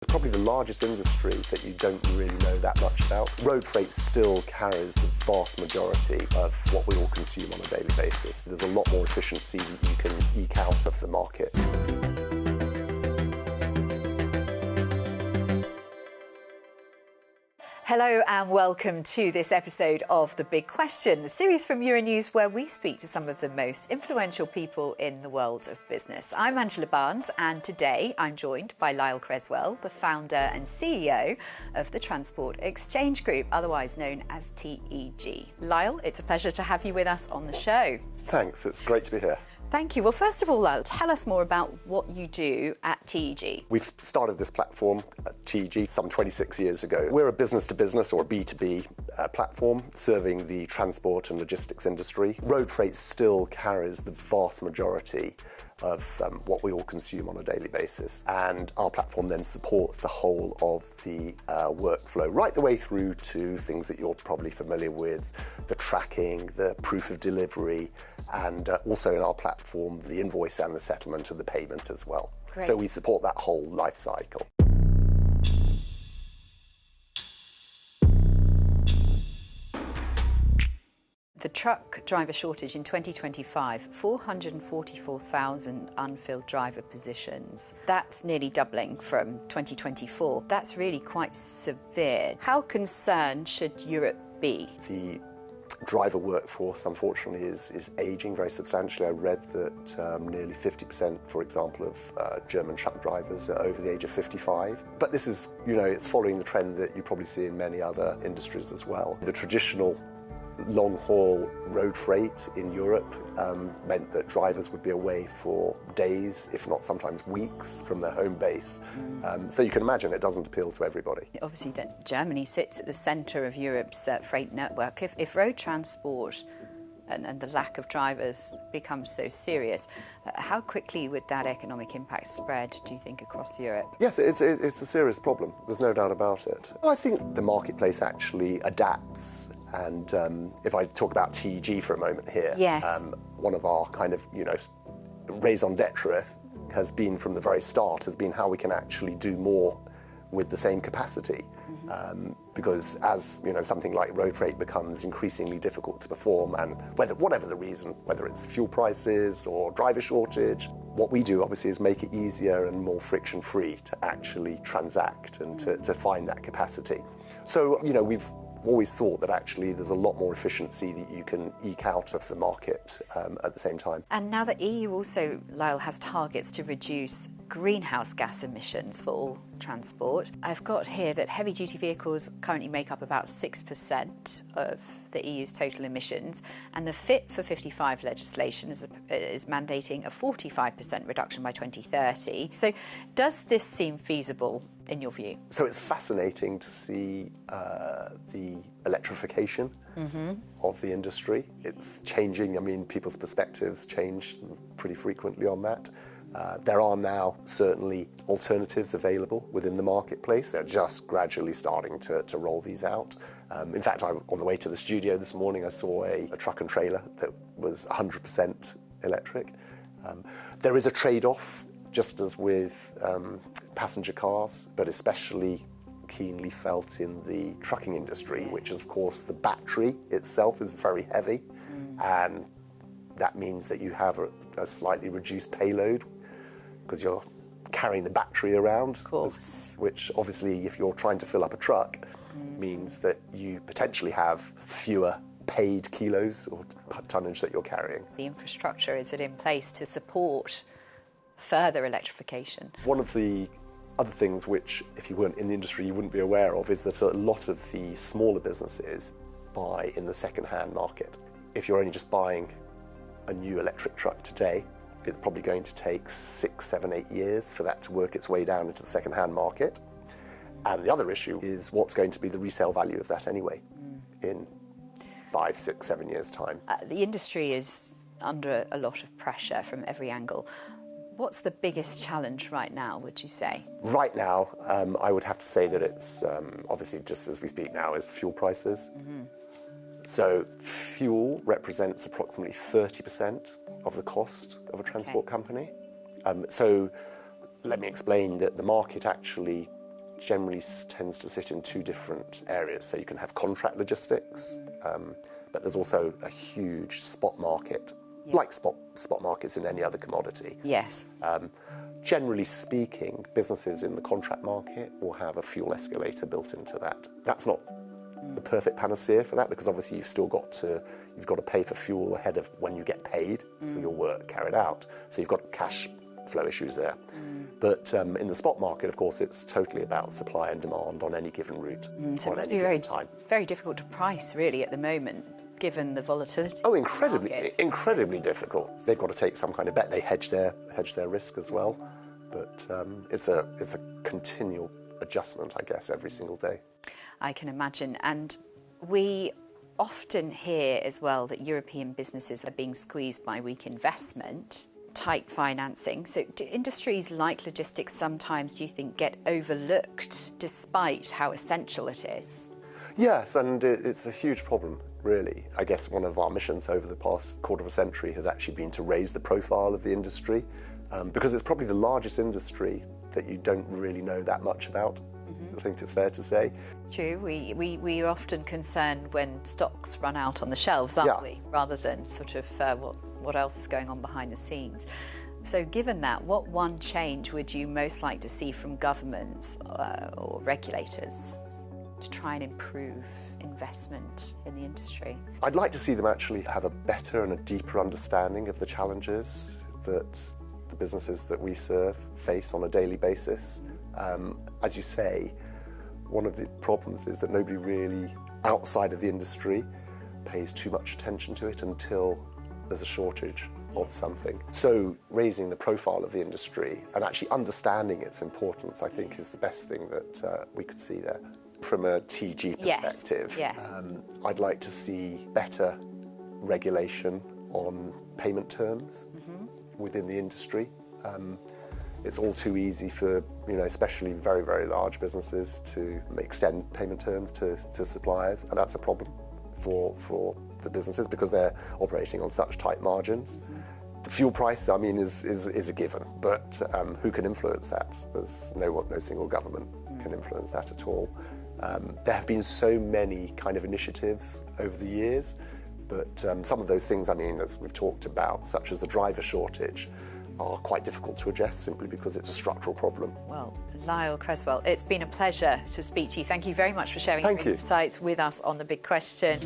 It's probably the largest industry that you don't really know that much about. Road freight still carries the vast majority of what we all consume on a daily basis. There's a lot more efficiency that you can eke out of the market. Hello and welcome to this episode of The Big Question, the series from Euronews where we speak to some of the most influential people in the world of business. I'm Angela Barnes and today I'm joined by Lyall Cresswell, the founder and CEO of the Transport Exchange Group, otherwise known as TEG. Lyall, it's a pleasure to have you with us on the show. Thanks, it's great to be here. Thank you. Well, first of all, Lyall, tell us more about what you do at TEG. We've started this platform at TEG some 26 years ago. We're a business-to-business or B2B platform serving the transport and logistics industry. Road freight still carries the vast majority of what we all consume on a daily basis. And our platform then supports the whole of the workflow, right the way through to things that you're probably familiar with, the tracking, the proof of delivery, and also in our platform, the invoice and the settlement and the payment as well. Great. So we support that whole life cycle. The truck driver shortage in 2025, 444,000 unfilled driver positions. That's nearly doubling from 2024. That's really quite severe. How concerned should Europe be? The driver workforce, unfortunately, is aging very substantially. I read that nearly 50%, for example, of German truck drivers are over the age of 55. But this is, it's following the trend that you probably see in many other industries as well. The traditional long-haul road freight in Europe meant that drivers would be away for days, if not sometimes weeks, from their home base. So you can imagine it doesn't appeal to everybody. Obviously, that Germany sits at the centre of Europe's freight network. If road transport and the lack of drivers becomes so serious, how quickly would that economic impact spread, do you think, across Europe? Yes, it's a serious problem. There's no doubt about it. Well, I think the marketplace actually adapts. And if I talk about TEG for a moment here, yes. One of our kind of, raison d'etre has been from the very start, has been how we can actually do more with the same capacity. Because as something like road freight becomes increasingly difficult to perform, and whatever the reason, whether it's the fuel prices or driver shortage, what we do obviously is make it easier and more friction-free to actually transact and to find that capacity. So we've always thought that actually there's a lot more efficiency that you can eke out of the market at the same time. And now the EU also, Lyall, has targets to reduce greenhouse gas emissions for all transport. I've got here that heavy-duty vehicles currently make up about 6% of the EU's total emissions, and the Fit for 55 legislation is mandating a 45% reduction by 2030. So does this seem feasible in your view? So it's fascinating to see the electrification of the industry. It's changing. I mean, people's perspectives change pretty frequently on that. There are now certainly alternatives available within the marketplace. They're just gradually starting to roll these out. In fact, on the way to the studio this morning, I saw a truck and trailer that was 100% electric. There is a trade-off, just as with passenger cars, but especially keenly felt in the trucking industry, which is, of course, the battery itself is very heavy, and that means that you have a slightly reduced payload because you're carrying the battery around, of course. Which obviously, if you're trying to fill up a truck, means that you potentially have fewer paid kilos or tonnage that you're carrying. The infrastructure, is it in place to support further electrification? One of the other things which, if you weren't in the industry, you wouldn't be aware of, is that a lot of the smaller businesses buy in the second-hand market. If you're only just buying a new electric truck today, it's probably going to take 6, 7, 8 years for that to work its way down into the second-hand market. And the other issue is what's going to be the resale value of that anyway in 5, 6, 7 years' time. The industry is under a lot of pressure from every angle. What's the biggest challenge right now, would you say? Right now, I would have to say that it's obviously, just as we speak now, is fuel prices. So fuel represents approximately 30% of the cost of a transport company. So let me explain that the market actually generally tends to sit in two different areas. So you can have contract logistics, but there's also a huge spot market, like spot markets in any other commodity. Yes. Generally speaking, businesses in the contract market will have a fuel escalator built into that. That's not the perfect panacea for that, because obviously you've got to pay for fuel ahead of when you get paid for your work carried out. So you've got cash flow issues there. But in the spot market, of course, it's totally about supply and demand on any given route, So it on must any be given time. very difficult to price, really, at the moment, given the volatility. Oh, of the markets. incredibly difficult. They've got to take some kind of bet. They hedge their risk as well. But it's a continual adjustment, I guess, every single day. I can imagine. And we often hear as well that European businesses are being squeezed by weak investment, tight financing. So do industries like logistics sometimes, do you think, get overlooked despite how essential it is? Yes, and it's a huge problem, really. I guess one of our missions over the past quarter of a century has actually been to raise the profile of the industry, because it's probably the largest industry that you don't really know that much about. I think it's fair to say. It's true. We are often concerned when stocks run out on the shelves, aren't we? Rather than sort of what else is going on behind the scenes. So given that, what one change would you most like to see from governments or regulators to try and improve investment in the industry? I'd like to see them actually have a better and a deeper understanding of the challenges that the businesses that we serve face on a daily basis. As you say, one of the problems is that nobody really outside of the industry pays too much attention to it until there's a shortage of something. So raising the profile of the industry and actually understanding its importance, I think, is the best thing that we could see there. From a TEG perspective, Yes. I'd like to see better regulation on payment terms within the industry. It's all too easy for, especially very, very large businesses to extend payment terms to suppliers, and that's a problem for the businesses because they're operating on such tight margins. The fuel price, is a given, but who can influence that? There's no single government can influence that at all. There have been so many kind of initiatives over the years, but some of those things, as we've talked about, such as the driver shortage, are quite difficult to address simply because it's a structural problem. Well, Lyall Cresswell, it's been a pleasure to speak to you. Thank you very much for sharing your insights with us on The Big Question.